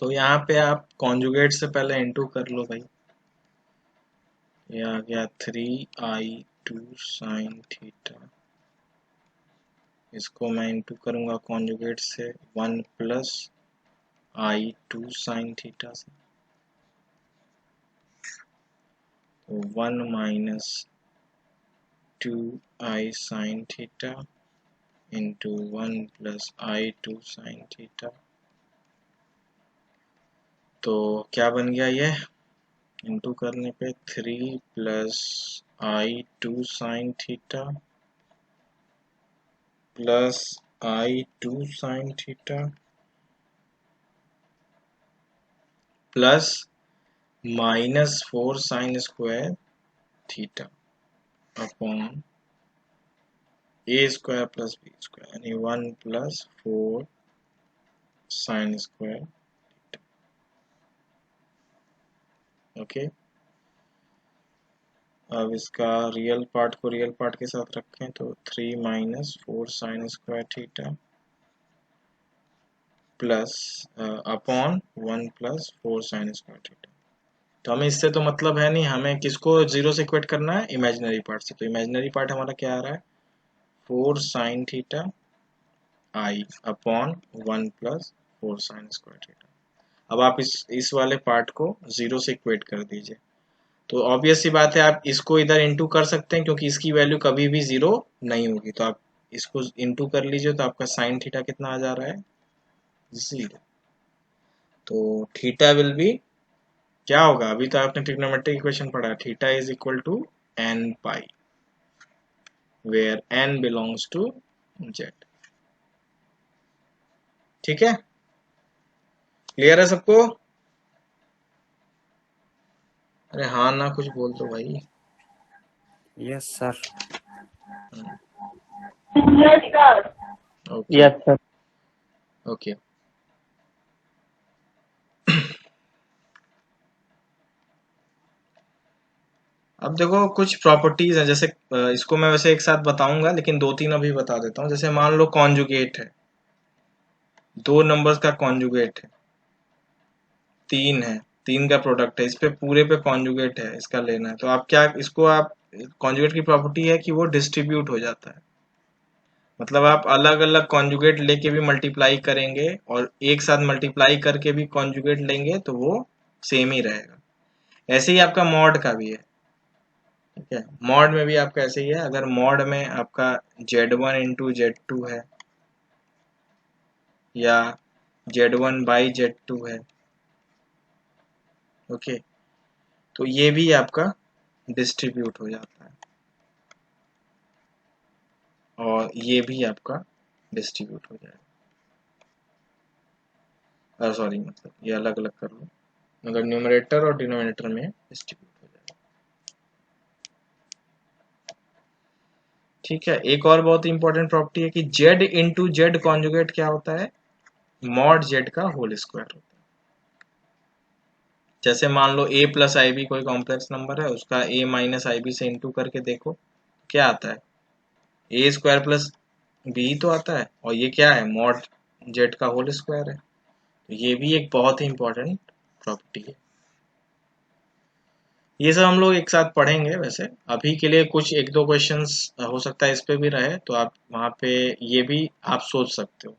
तो यहाँ पे आप कॉन्जुगेट से पहले इनटू कर लो भाई, ये आ गया 3i2 sin थीटा, इसको मैं इनटू करूंगा कॉन्जुगेट से 1 प्लस i2 sin थीटा से, तो 1 minus 2i sin theta into 1 plus i2 sin theta. तो क्या बन गया ये, इंटू करने पे 3 plus i2 sin theta plus i2 sin theta plus -4 sin square theta upon a square plus b square, यानी 1 plus 4 sin square theta. Okay, अब इसका रियल पार्ट को रियल पार्ट के साथ रखें तो 3 minus 4 sin square theta plus upon 1 plus 4 sin square theta. तो हमें इससे तो मतलब है नहीं, हमें किसको जीरो से इक्वेट करना है, इमेजिनरी पार्ट से। तो इमेजिनरी पार्ट हमारा क्या आ रहा है, 4 sin theta I upon 1 plus 4 sin square theta. अब आप इस वाले पार्ट को जीरो से इक्वेट कर दीजिए, तो ऑब्वियस सी बात है आप इसको इधर इनटू कर सकते हैं क्योंकि इसकी वैल्यू कभी भी जीरो नहीं होगी। तो आप इसको इनटू कर लीजिए, तो आपका साइन थीटा कितना आ जा रहा है, 0। तो थीटा विल बी क्या होगा, अभी तो आपने ट्रिग्नोमेट्रिक इक्वेशन पढ़ा, theta is equal to n pi where n belongs to z। ठीक है, क्लियर है सबको? अरे हाँ ना, कुछ बोल दो भाई। Yes sir. Yes sir. Okay yes sir. Okay, अब देखो कुछ प्रॉपर्टीज हैं, जैसे इसको मैं वैसे एक साथ बताऊंगा लेकिन 2-3 अभी बता देता हूँ। जैसे मान लो कॉन्जुगेट है, 2 नंबर्स का कॉन्जुगेट है, 3 है, 3 का प्रोडक्ट है, इस पे पूरे पे कॉन्जुगेट है, इसका लेना है। तो आप क्या, इसको आप कॉन्जुगेट की प्रॉपर्टी है कि वो डिस्ट्रीब्यूट हो जाता है, मतलब आप अलग अलग कॉन्जुगेट लेके भी मल्टीप्लाई करेंगे और एक साथ मल्टीप्लाई करके भी कॉन्जुगेट लेंगे तो वो सेम ही रहेगा। ऐसे ही आपका मॉड का भी है, ठीक है, मॉड में भी आपका ऐसे ही है। अगर मॉड में आपका z1 इंटू z2 है या z1 बाई z2 है, ओके, तो ये भी आपका डिस्ट्रीब्यूट हो जाता है और ये भी आपका डिस्ट्रीब्यूट हो जाएगा। सॉरी, मतलब ये अलग अलग कर लो, मतलब न्यूमरेटर और डिनोमिनेटर में डिस्ट्रीब्यूट हो जाएगा। ठीक है, एक और बहुत इंपॉर्टेंट प्रॉपर्टी है कि z इंटू जेड कॉन्जुगेट क्या होता है, मॉड z का होल स्क्वायर होता है। जैसे मान लो a प्लस आई बी कोई कॉम्प्लेक्स नंबर है, उसका a माइनस आई बी से इंटू करके देखो क्या आता है, a स्क्वायर प्लस बी तो आता है, और ये क्या है, मॉड z का होल स्क्वायर है। तो ये भी एक बहुत ही इंपॉर्टेंट प्रॉपर्टी है। ये सब हम लोग एक साथ पढ़ेंगे। वैसे अभी के लिए कुछ 1-2 क्वेश्चंस हो सकता है इस पे भी रहे, तो आप वहाँ पे ये भी आप सोच सकते हो।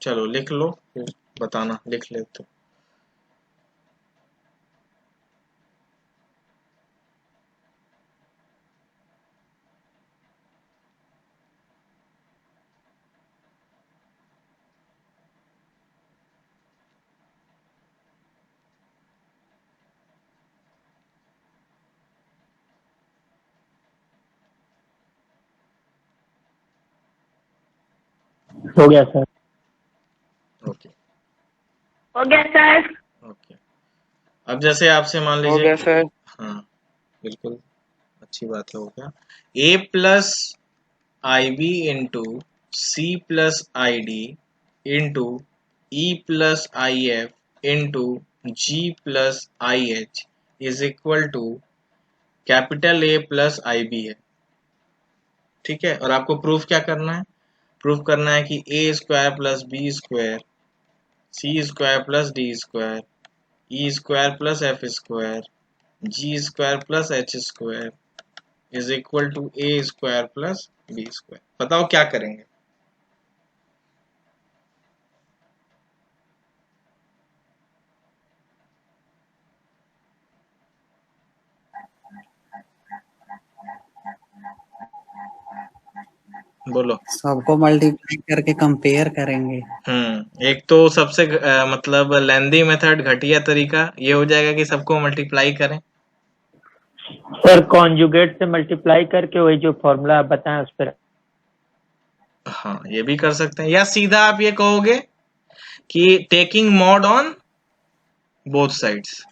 चलो लिख लो, फिर बताना, लिख ले तो। हो गया सर। ओके हो गया सर। ओके, अब जैसे आपसे मान हो लीजिए, गया सर। हाँ बिल्कुल, अच्छी बात है, हो गया। a plus i b into c plus i d into e plus i f into g plus i h is equal to capital A plus i b है, ठीक है। और आपको प्रूफ क्या करना है? प्रूफ करना है कि A square plus B square C square plus D square E square plus F square G square plus H square is equal to A square plus B square. बताओ क्या करेंगे? बोलो। सबको मल्टीप्लाई करके कंपेयर करेंगे। एक तो सबसे मतलब लेंदी मेथड, घटिया तरीका ये हो जाएगा कि सबको मल्टीप्लाई करें। सर कॉन्जुगेट से मल्टीप्लाई करके वही जो फॉर्मूला आप बताएं उस पर। हाँ, ये भी कर सकते हैं, या सीधा आप ये कहोगे कि taking mod on both sides,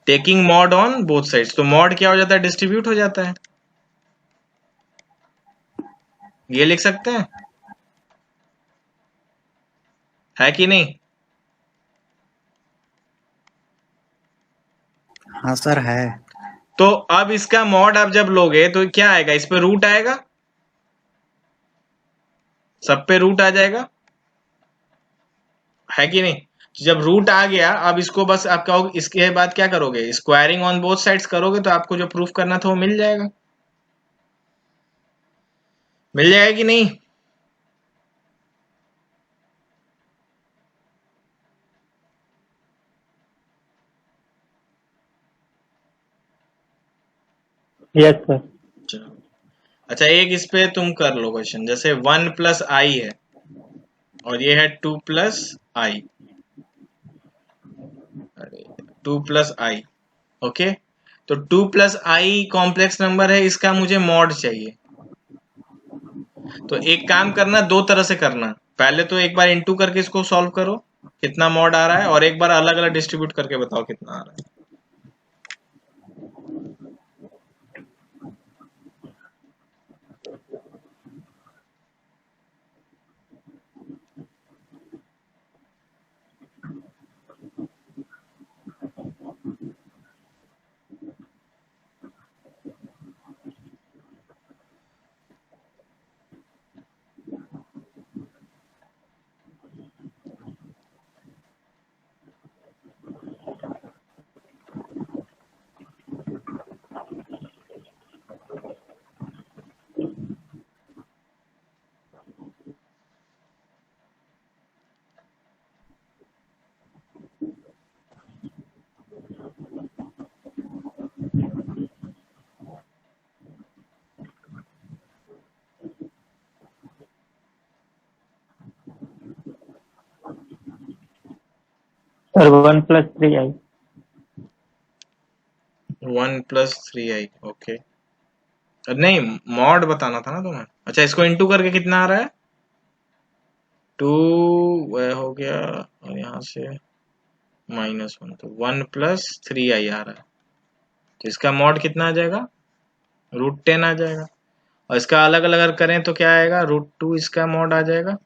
taking mod on both sides. तो मॉड क्या हो जाता है? डिस्ट्रीब्यूट हो जाता है। ये लिख सकते हैं, है कि नहीं? हाँ सर है। तो अब इसका मॉड आप जब लोगे तो क्या आएगा? इस पे रूट आएगा, सब पे रूट आ जाएगा, है कि नहीं? जब रूट आ गया, अब इसको बस आप कहोगे, इसके बाद क्या करोगे? स्क्वायरिंग ऑन बोथ साइड्स करोगे तो आपको जो प्रूफ करना था वो मिल जाएगा। मिल जाएगा कि नहीं? Yes sir. चलो, अच्छा एक इस पे तुम कर लो क्वेश्चन, जैसे 1 प्लस आई है और ये है 2 प्लस आई, अरे 2 प्लस आई, ओके। तो 2 प्लस आई कॉम्प्लेक्स नंबर है, इसका मुझे मॉड चाहिए। तो एक काम करना, दो तरह से करना। पहले तो एक बार इनटू करके इसको सॉल्व करो कितना मॉड आ रहा है, और एक बार अलग अलग डिस्ट्रीब्यूट करके बताओ कितना आ रहा है। सर 1 प्लस 3 आई। 1 प्लस 3 आई, ओके। नहीं, मॉड बताना था ना तुम्हें। अच्छा, इसको इनटू करके कितना आ रहा है? 2 हो गया, और यहाँ से -1, तो 1 प्लस 3 आई आ रहा है। तो इसका मॉड कितना आ जाएगा? √10 आ जाएगा। और इसका अलग अलग अगर करें तो क्या आएगा? √2 इसका मॉड आ जाएगा,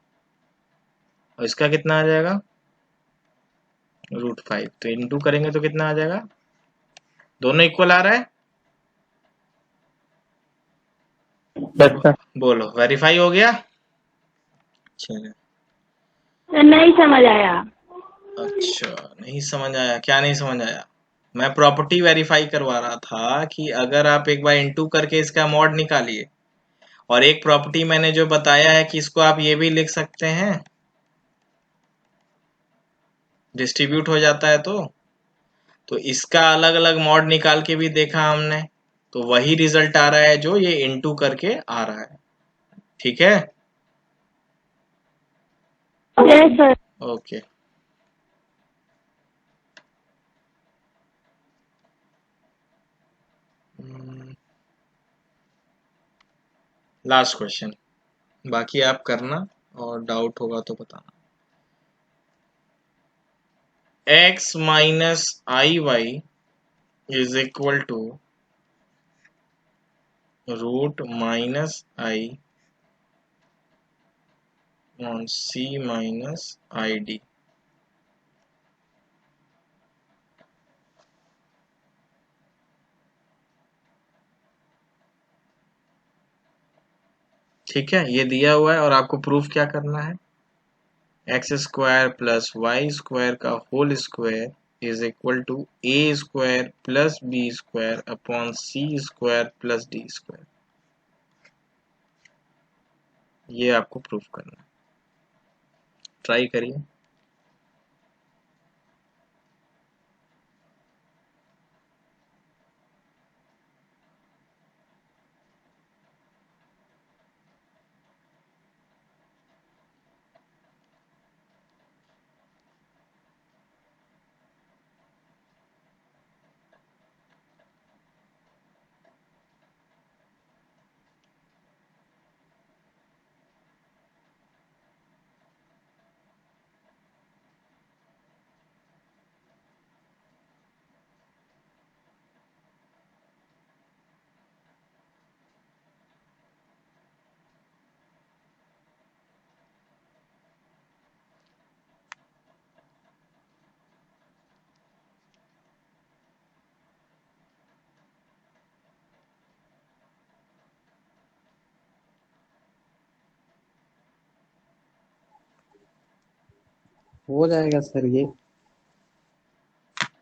और इसका कितना आ जाएगा? √5। तो इनटू करेंगे तो कितना आ जाएगा? दोनों इक्वल आ रहा है? Yes sir. बोलो, वेरीफाई हो गया? चलिए। नहीं समझ आया। अच्छा, नहीं समझ आया? क्या नहीं समझ आया? मैं प्रॉपर्टी वेरीफाई करवा रहा था कि अगर आप एक बार इनटू करके इसका मॉड निकालिए, और एक प्रॉपर्टी मैंने जो बताया है कि इसको आप ये भी लिख सकते हैं, डिस्ट्रीब्यूट हो जाता है, तो इसका अलग अलग मॉड निकाल के भी देखा हमने, तो वही रिजल्ट आ रहा है जो ये इनटू करके आ रहा है। ठीक है, yes sir. Okay. Last question, बाकी आप करना और डाउट होगा तो बताना। x minus i y is equal to √-i on c minus id। ठीक है, ये दिया हुआ है और आपको प्रूफ क्या करना है, x square plus Y square का whole square is equal to A square plus B square upon C square plus D square. ये आपको प्रूफ करना है, ट्राई करिए। हो जाएगा सर ये।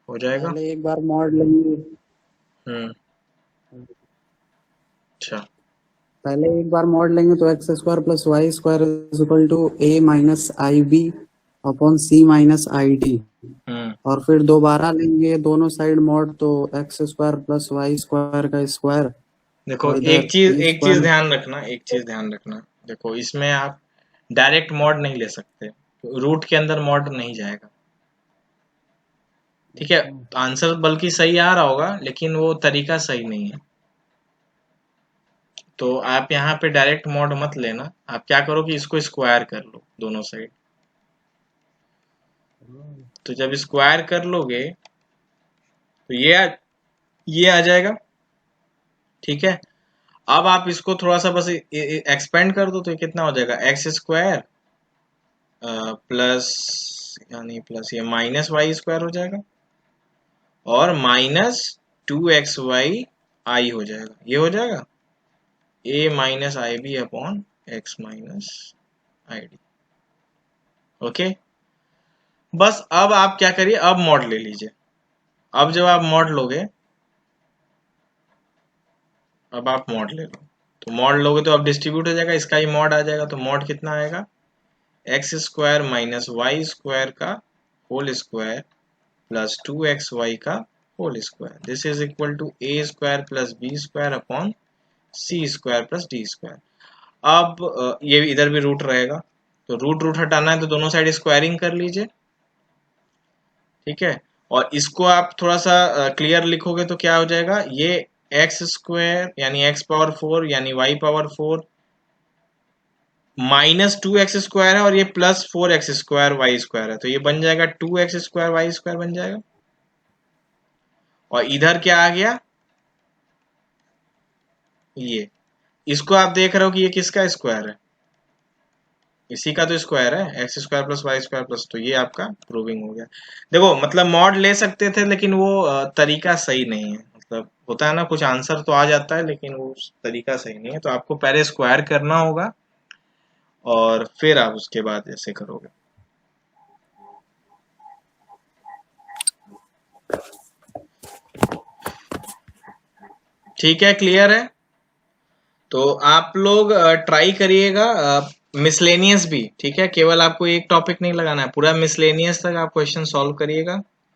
हो जाएगा। पहले एक बार मॉड लेंगे। अच्छा, पहले एक बार मॉड लेंगे तो x square plus Y square is equal to a minus i b upon c minus i d. और फिर दोबारा लेंगे दोनों साइड मॉड तो x square plus Y square का स्क्वायर। देखो और इधर एक चीज ए एक चीज स्क्वायर ध्यान रखना, एक चीज ध्यान रखना। देखो इसमें आप डायरेक्ट मॉड नहीं ले सकते, रूट के अंदर मॉड नहीं जाएगा। ठीक है, आंसर बल्कि सही आ रहा होगा लेकिन वो तरीका सही नहीं है। तो आप यहाँ पे डायरेक्ट मॉड मत लेना, आप क्या करो कि इसको स्क्वायर कर लो दोनों साइड। तो जब स्क्वायर कर लोगे तो ये आ जाएगा। ठीक है, अब आप इसको थोड़ा सा बस एक्सपेंड कर दो तो ये कितना हो जाएगा, एक्स स्क्वायर प्लस यानी प्लस ये माइनस वाई स्क्वायर हो जाएगा और माइनस 2xy आई हो जाएगा। ये हो जाएगा a minus i b upon x minus i d. Okay, बस अब आप क्या करिए, अब मॉड ले लीजिए। अब जब आप मॉड लोगे, अब आप मॉड ले लो, तो मॉड लोगे तो अब डिस्ट्रीब्यूट हो जाएगा, इसका ही मॉड आ जाएगा। तो मॉड कितना आएगा, x square minus y square का होल स्क्वायर प्लस 2xy का whole square. This is equal to A square plus B square upon C square plus D square. अब ये इधर भी रूट रहेगा, तो रूट हटाना है तो दोनों साइड स्क्वायरिंग कर लीजिए। ठीक है, और इसको आप थोड़ा सा क्लियर लिखोगे तो क्या हो जाएगा, ये एक्स स्क्वायर यानी एक्स पावर 4 यानी Y power 4 minus 2x square है और ये plus 4x square Y square है, तो ये बन जाएगा 2x स्क्वायर वाई स्क्वायर बन जाएगा। और इधर क्या आ गया, ये इसको आप देख रहे हो कि ये किसका स्क्वायर है, इसी का तो स्क्वायर है, x square plus Y square plus. तो ये आपका प्रूविंग हो गया। देखो मतलब मॉड ले सकते थे लेकिन वो तरीका सही नहीं है। मतलब होता है ना, कुछ आंसर तो आ जाता है लेकिन वो तरीका सही नहीं है। तो आपको पहले स्क्वायर करना होगा और फिर आप उसके बाद ऐसे करोगे। ठीक है, क्लियर है। तो आप लोग ट्राई करिएगा मिसलेनियस भी। ठीक है, केवल आपको एक टॉपिक नहीं लगाना है, पूरा मिसलेनियस तक आप क्वेश्चन सॉल्व करिएगा।